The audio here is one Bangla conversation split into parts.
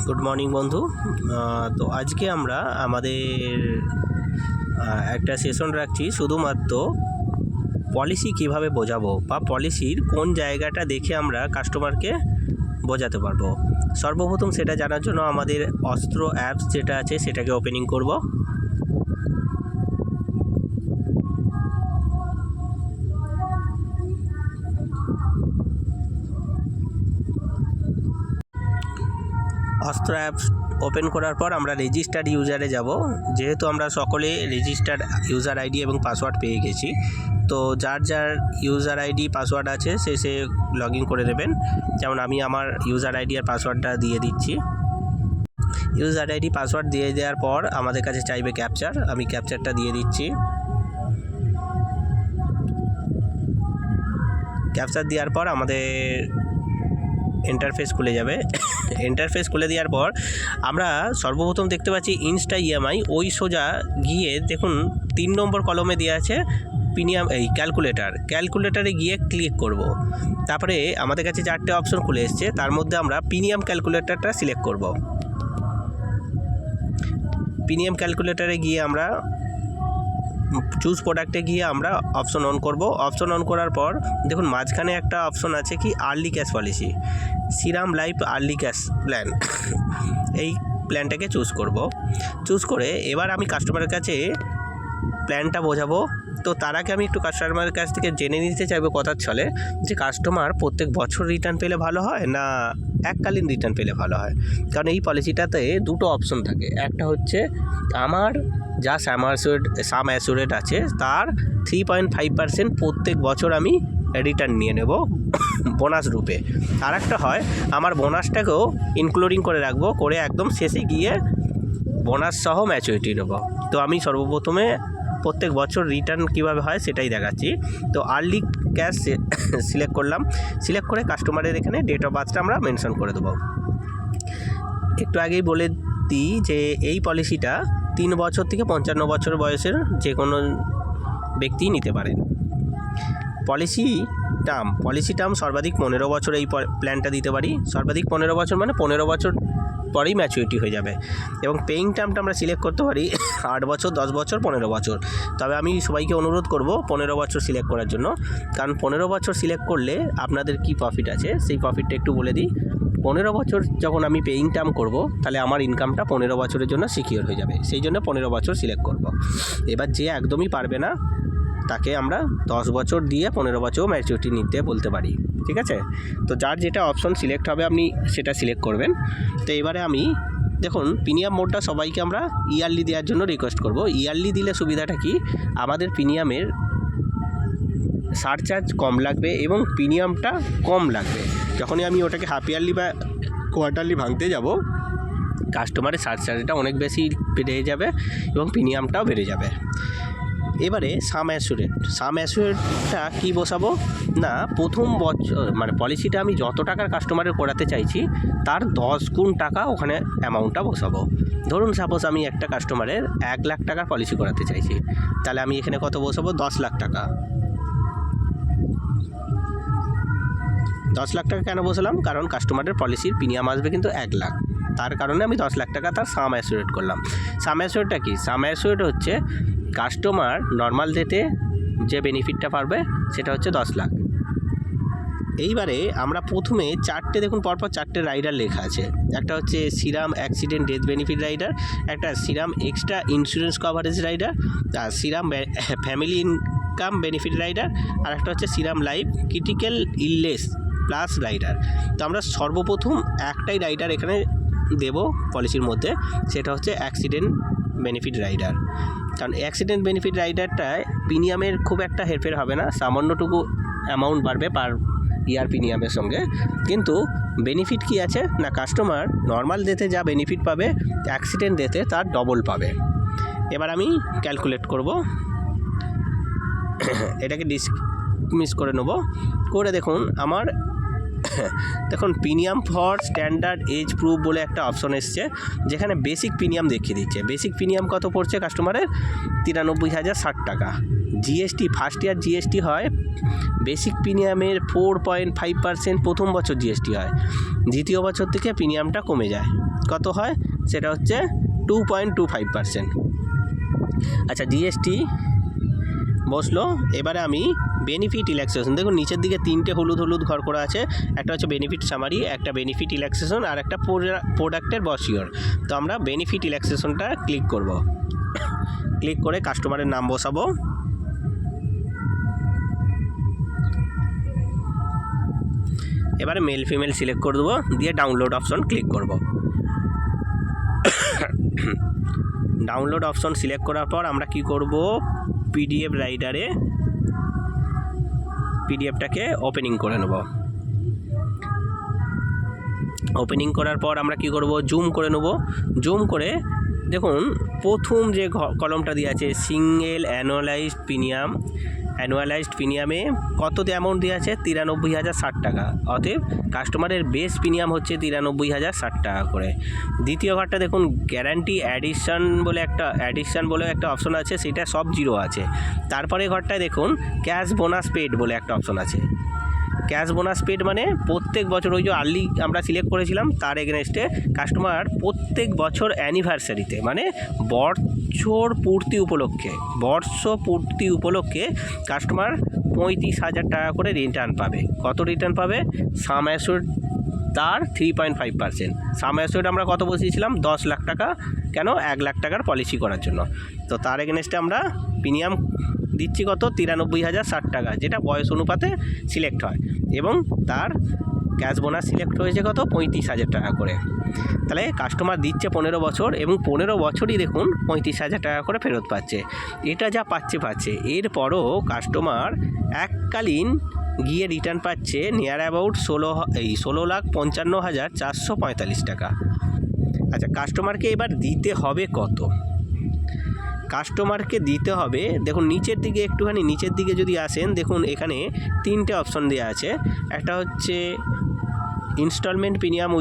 গুড মর্নিং বন্ধু। তো আজকে আমরা আমাদের একটা সেশন রাখছি শুধুমাত্র পলিসি কিভাবে বোঝাবো বা পলিসির কোন জায়গাটা দেখে আমরা কাস্টমারকে বোঝাতে পারবো। সর্বপ্রথম সেটা জানার জন্য আমাদের অস্ত্র অ্যাপস যেটা আছে সেটাকে ওপেনিং করব। অস্ত্র অ্যাপস ওপেন করার পর আমরা রেজিস্টার্ড ইউজারে যাব। যেহেতু আমরা সকলে রেজিস্টার্ড ইউজার আইডি এবং পাসওয়ার্ড পেয়ে গেছি, তো যার যার ইউজার আইডি পাসওয়ার্ড আছে সে লগ ইন করে দেবেন। যেমন আমি আমার ইউজার আইডি আর পাসওয়ার্ডটা দিয়ে দিচ্ছি। ইউজার আইডি পাসওয়ার্ড দিয়ে দেওয়ার পর আমাদের কাছে চাইবে ক্যাপচার, আমি ক্যাপচারটা দিয়ে দিচ্ছি। ক্যাপচার দেওয়ার পর আমাদের ইন্টারফেস খুলে যাবে। ইন্টারফেস খুলে দেওয়ার পর আমরা সর্বপ্রথম দেখতে পাচ্ছি ইনস্টা ইএমআই, ওই সোজা গিয়ে দেখুন 3 নম্বর কলমে দেওয়া আছে প্রিমিয়াম ক্যালকুলেটারে গিয়ে ক্লিক করব। তারপরে আমাদের কাছে 4টে অপশন খুলে এসছে, তার মধ্যে আমরা প্রিমিয়াম ক্যালকুলেটারটা সিলেক্ট করব। প্রিমিয়াম ক্যালকুলেটারে গিয়ে আমরা চুজ প্রোডাক্টে গিয়ে আমরা অপশন অন করব। অপশন অন করার পর দেখুন মাঝখানে একটা অপশন আছে কি early cash policy, Shriram life early cash plan. এই প্ল্যানটাকে চুজ করব। চুজ করে এবার আমি কাস্টমারের কাছে প্ল্যানটা বোঝাবো। তো তার আগে আমি একটু কাস্টমারের কাছ থেকে জেনে নিতে চাইবো কথার ছলে যে কাস্টমার প্রত্যেক বছর রিটার্ন পেলে ভালো হয় না এককালীন রিটার্ন পেলে ভালো হয়। কারণ এই পলিসিটাতে দুটো অপশন থাকে, একটা হচ্ছে আমার যা সাম অ্যাসুরেট আছে তার 3.5% প্রত্যেক বছর আমি রিটার্ন নিয়ে নেব বোনাস রূপে। আর একটা হয় আমার বোনাসটাকেও ইনক্লুডিং করে রাখবো, করে একদম শেষে গিয়ে বোনাস সহ ম্যাচুরিটি নেব। তো আমি সর্বপ্রথমে প্রত্যেক বছর রিটার্ন কীভাবে হয় সেটাই দেখাচ্ছি। তো আর্লি ক্যাশ সিলেক্ট করলাম, সিলেক্ট করে কাস্টমারের এখানে ডেট অফ বার্থটা আমরা মেনশন করে দেবো। একটু আগেই বলে দিই যে এই পলিসিটা 3 বছর থেকে 55 বছর বয়সের যে কোনো ব্যক্তি নিতে পারেন। পলিসি টার্ম সর্বাধিক 15 বছর এই প্ল্যানটা দিতে পারি। সর্বাধিক 15 বছর মানে 15 বছর পরেই ম্যাচুরিটি হয়ে যাবে। এবং পেইং টার্মটা আমরা সিলেক্ট করতে পারি 8 বছর, 10 বছর, 15 বছর। তবে আমি সবাইকে অনুরোধ করব 15 বছর সিলেক্ট করার জন্য, কারণ 15 বছর সিলেক্ট করলে আপনাদের কি প্রফিট আছে সেই প্রফিটটা একটু বলে দিই। 15 বছর যখন আমি পেইং টার্ম করব তাহলে আমার ইনকামটা 15 বছরের জন্য সিকিওর হয়ে যাবে, সেই জন্য 15 বছর সিলেক্ট করব। এবার যে একদমই পারবে না তাকে আমরা 10 বছর দিয়ে 15 বছর ম্যাচুরিটি নিতে বলতে পারি, ঠিক আছে? তো যার যেটা অপশন সিলেক্ট হবে আপনি সেটা সিলেক্ট করবেন। তো এবারে আমি দেখুন প্রিমিয়াম মোডটা সবাইকে আমরা ইয়ারলি দেওয়ার জন্য রিকোয়েস্ট করব। ইয়ারলি দিলে সুবিধাটা কি, আমাদের প্রিমিয়ামের সারচার্জ কম লাগবে এবং প্রিমিয়ামটা কম লাগবে। যখনই আমি ওটাকে হাফ ইয়ারলি বা কোয়ার্টারলি ভাঙতে যাব কাস্টমারের সারচার্জটা অনেক বেশি বেড়ে যাবে এবং প্রিমিয়ামটাও বেড়ে যাবে। এবারে সাম অ্যাসুরেটটা কী বসাবো না, প্রথম বছর মানে পলিসিটা আমি যত টাকার কাস্টমারের করাতে চাইছি তার 10 গুণ টাকা ওখানে অ্যামাউন্টটা বসাবো। ধরুন সাপোজ আমি একটা কাস্টমারের 1 লাখ টাকার পলিসি করাতে চাইছি, তাহলে আমি এখানে কত বসাবো, 10 লাখ টাকা। 10 লাখ টাকা কেন বসালাম, কারণ কাস্টমারের পলিসির প্রিমিয়াম আসবে কিন্তু 1 লাখ, তার কারণে আমি 10 লাখ টাকা তার সাম অ্যাসুরেট করলাম। সাম অ্যাসুরেটটা কি, সাম অ্যাসুরেট হচ্ছে কাস্টমার নর্মাল ডেতে যে বেনিফিটটা পারবে সেটা হচ্ছে 10 লাখ। এইবারে আমরা প্রথমে 4টে দেখুন পরপর 4টে রাইডার লেখা আছে। একটা হচ্ছে Shriram accident death benefit rider, একটা Shriram extra insurance coverage rider, আর Shriram family income benefit rider, আর একটা হচ্ছে Shriram life critical illness plus rider. তো আমরা সর্বপ্রথম একটাই রাইডার এখানে দেব পলিসির মধ্যে, সেটা হচ্ছে অ্যাক্সিডেন্ট বেনিফিট রাইডার। কারণ অ্যাক্সিডেন্ট বেনিফিট রাইডারটায় প্রিমিয়ামের খুব একটা হেরফের হবে না, সামান্যটুকু অ্যামাউন্ট বাড়বে পার ইয়ার প্রিমিয়ামের সঙ্গে, কিন্তু বেনিফিট কি আছে না, কাস্টমার নর্মাল ডেতে যা বেনিফিট পাবে অ্যাক্সিডেন্ট ডেতে তার ডবল পাবে। এবার আমি ক্যালকুলেট করব, এটাকে ডিসমিস করে নেব। করে দেখুন আমার দেখুন premium for standard age proof বলে একটা অপশন এসছে, যেখানে বেসিক প্রিমিয়াম দেখিয়ে দিচ্ছে। বেসিক প্রিমিয়াম কত পড়ছে কাস্টমারের, 93,060 টাকা। জিএসটি ফার্স্ট ইয়ার জিএসটি হয় বেসিক প্রিমিয়ামের 4.5% প্রথম বছর জিএসটি হয়, দ্বিতীয় বছর থেকে প্রিমিয়ামটা কমে যায়। কত হয় সেটা হচ্ছে 2.25%। আচ্ছা, জিএসটি বসলো। এবারে আমি বেনিফিট রিল্যাক্সেশন, দেখুন নিচের দিকে 3টে হলুদ হলুদ ঘর করা আছে, একটা হচ্ছে বেনিফিট সামারি, একটা বেনিফিট রিল্যাক্সেশন, আর একটা প্রোডাক্টের বসিওর। তো আমরা বেনিফিট রিল্যাক্সেশনটা ক্লিক করব। ক্লিক করে কাস্টমারের নাম বসাবো। এবারে মেল ফিমেল সিলেক্ট করে দেবো, দিয়ে ডাউনলোড অপশন ক্লিক করব। ডাউনলোড অপশন সিলেক্ট করার পর আমরা কি করব, পিডিএফ রাইটারে পিডিএফটাকে ওপেনিং করে নেব। ওপেনিং করার পর আমরা কি করব, জুম করে নেব। জুম করে দেখুন প্রথম যে কলমটা দিয়ে আছে সিঙ্গেল অ্যানুয়ালাইজড প্রিমিয়াম, অ্যানুয়ালাইজড প্রিমিয়ামে কত অ্যামাউন্ট দিয়ে আছে 93,060 টাকা। অতএব কাস্টমারের বেস প্রিমিয়াম হচ্ছে 93,060 টাকা করে। দ্বিতীয় ঘরটা দেখুন গ্যারান্টি অ্যাডিশন বলে একটা অপশন আছে, সেটা সব জিরো আছে। তারপরে ঘরটায় দেখুন ক্যাশ বোনাস পেড বলে একটা অপশন আছে। ক্যাশ বোনাস পেড মানে প্রত্যেক বছর ওই যে আর্লি আমরা সিলেক্ট করেছিলাম তার এগেনস্টে কাস্টমার প্রত্যেক বছর অ্যানিভার্সারিতে মানে বর্ষ পূর্তি উপলক্ষে কাস্টমার 35,000 টাকা করে রিটার্ন পাবে। কত রিটার্ন পাবে? সাম অ্যাসিওর্ড তার 3.5%। সাম অ্যাসিওর্ড আমরা কত বসিয়েছিলাম? 10 লাখ টাকা। কেন? 1 লাখ টাকার পলিসি করার জন্য। তো তার এগেনস্টে আমরা প্রিমিয়াম দিচ্ছি কত 93,060 টাকা, যেটা বয়স অনুপাতে সিলেক্ট হয়, এবং তার ক্যাশ বোনাস সিলেক্ট হয়েছে কত 35,000 টাকা করে। তাহলে কাস্টমার দিচ্ছে 15 বছর এবং 15 বছরই দেখুন 35,000 টাকা করে ফেরত পাচ্ছে। এটা যা পাচ্ছে এরপরও কাস্টমার এককালীন গিয়ে রিটার্ন পাচ্ছে নিয়ার অ্যাবাউট 16,55,445 টাকা। আচ্ছা, কাস্টমারকে এবার দিতে হবে কত? কাস্টমারকে দিতে হবে দেখুন একটুখানি নিচের দিকে যদি আসেন, দেখুন এখানে 3টে অপশন দেওয়া আছে। একটা হচ্ছে ইনস্টলমেন্ট প্রিমিয়াম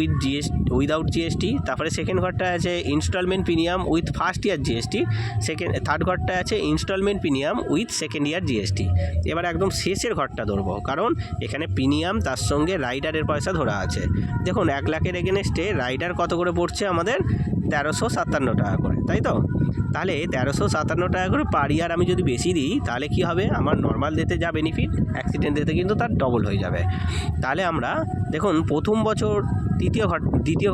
উইদাউট জিএসটি, তারপরে সেকেন্ড ঘরটা আছে instalment premium with first year GST, third ঘরটা আছে instalment premium with second year GST. এবার একদম শেষের ঘরটা ধরবো, কারণ এখানে প্রিমিয়াম তার সঙ্গে রাইডারের পয়সা ধরা আছে। দেখুন 1 লাখের এগেনস্টে রাইডার কত করে পড়ছে আমাদের 1357 টাকা করে, তাই তো? তাহলে 1357 টাকা করে পার ইয়ার আমি যদি বেশি দিই তাহলে কি হবে, আমার নর্মাল ডেতে যা বেনিফিট অ্যাক্সিডেন্ট ডেতে কিন্তু তার ডবল হয়ে যাবে। তাহলে আমরা দেখুন প্রথম বছর দ্বিতীয়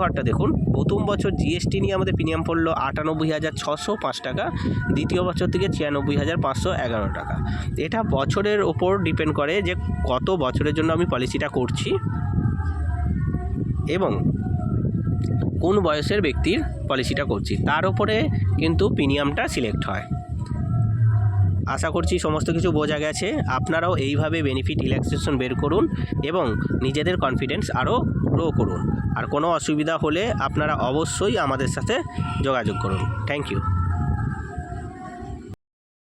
ঘরটা দেখুন, প্রথম বছর জিএসটি নিয়ে আমাদের প্রিমিয়াম পড়লো 98,605 টাকা, দ্বিতীয় বছর থেকে 96,511 টাকা। এটা বছরের ওপর ডিপেন্ড করে যে কত বছরের জন্য আমি পলিসিটা করছি এবং কোন বয়সের ব্যক্তির পলিসিটা করছি, তার উপরে কিন্তু প্রিমিয়ামটা সিলেক্ট হয়। আশা করছি সমস্ত কিছু বোঝা গেছে। আপনারাও এইভাবে বেনিফিট রিল্যাক্সেশন বের করুন এবং নিজেদের কনফিডেন্স আরও গ্রো করুন। আর কোনো অসুবিধা হলে আপনারা অবশ্যই আমাদের সাথে যোগাযোগ করুন। Thank you.